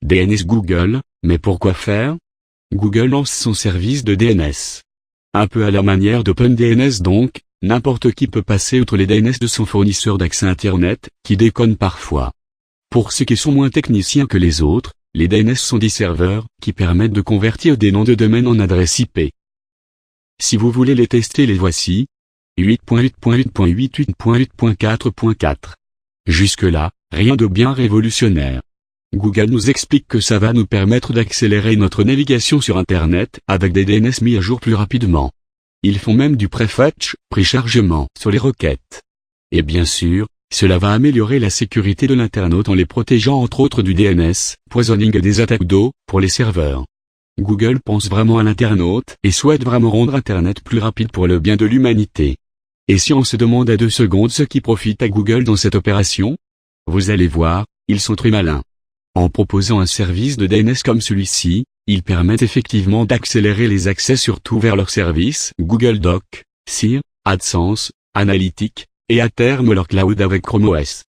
DNS Google, mais pourquoi faire? Google lance son service de DNS. Un peu à la manière d'OpenDNS donc, n'importe qui peut passer outre les DNS de son fournisseur d'accès Internet, qui déconne parfois. Pour ceux qui sont moins techniciens que les autres, les DNS sont des serveurs, qui permettent de convertir des noms de domaine en adresse IP. Si vous voulez les tester, les voici. 8.8.8.8.8.4.4. Jusque-là, rien de bien révolutionnaire. Google nous explique que ça va nous permettre d'accélérer notre navigation sur Internet, avec des DNS mis à jour plus rapidement. Ils font même du prefetch, préchargement, sur les requêtes. Et bien sûr, cela va améliorer la sécurité de l'internaute en les protégeant entre autres du DNS, poisoning et des attaques d'eau, pour les serveurs. Google pense vraiment à l'internaute, et souhaite vraiment rendre Internet plus rapide pour le bien de l'humanité. Et si on se demande à 2 secondes ce qui profite à Google dans cette opération? Vous allez voir, ils sont très malins. En proposant un service de DNS comme celui-ci, ils permettent effectivement d'accélérer les accès surtout vers leurs services Google Doc, SEER, AdSense, Analytics, et à terme leur cloud avec Chrome OS.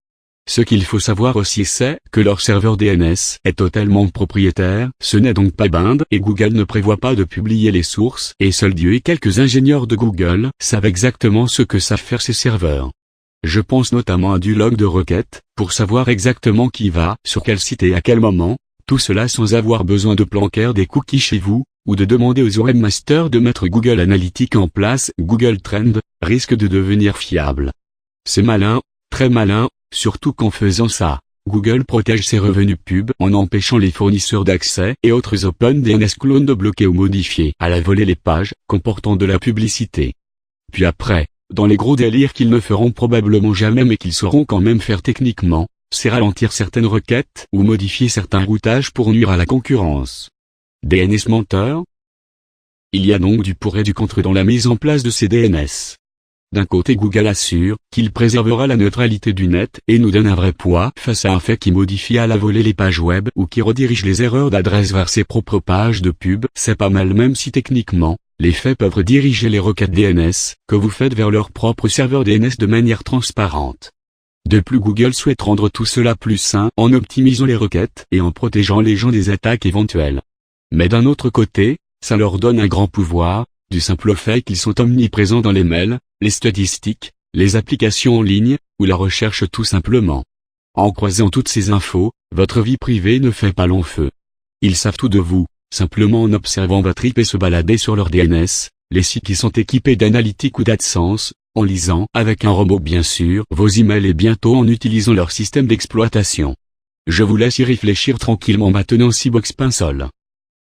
Ce qu'il faut savoir aussi c'est que leur serveur DNS est totalement propriétaire, ce n'est donc pas bind et Google ne prévoit pas de publier les sources et seuls Dieu et quelques ingénieurs de Google savent exactement ce que savent faire ces serveurs. Je pense notamment à du log de requête, pour savoir exactement qui va, sur quel site et à quel moment, tout cela sans avoir besoin de planquer des cookies chez vous, ou de demander aux webmasters de mettre Google Analytics en place. Google Trend risque de devenir fiable. C'est malin, très malin, surtout qu'en faisant ça, Google protège ses revenus pub en empêchant les fournisseurs d'accès et autres OpenDNS clones de bloquer ou modifier à la volée les pages comportant de la publicité. Puis après, dans les gros délires qu'ils ne feront probablement jamais mais qu'ils sauront quand même faire techniquement, c'est ralentir certaines requêtes ou modifier certains routages pour nuire à la concurrence. DNS menteur? Il y a donc du pour et du contre dans la mise en place de ces DNS. D'un côté Google assure qu'il préservera la neutralité du net et nous donne un vrai poids face à un fait qui modifie à la volée les pages web ou qui redirige les erreurs d'adresse vers ses propres pages de pub. C'est pas mal même si techniquement, les faits peuvent diriger les requêtes DNS que vous faites vers leur propre serveur DNS de manière transparente. De plus Google souhaite rendre tout cela plus sain en optimisant les requêtes et en protégeant les gens des attaques éventuelles. Mais d'un autre côté, ça leur donne un grand pouvoir, du simple fait qu'ils sont omniprésents dans les mails, les statistiques, les applications en ligne, ou la recherche tout simplement. En croisant toutes ces infos, votre vie privée ne fait pas long feu. Ils savent tout de vous, simplement en observant votre IP se balader sur leur DNS, les sites qui sont équipés d'Analytics ou d'AdSense, en lisant avec un robot bien sûr vos emails et bientôt en utilisant leur système d'exploitation. Je vous laisse y réfléchir tranquillement maintenant. Box Pinsol.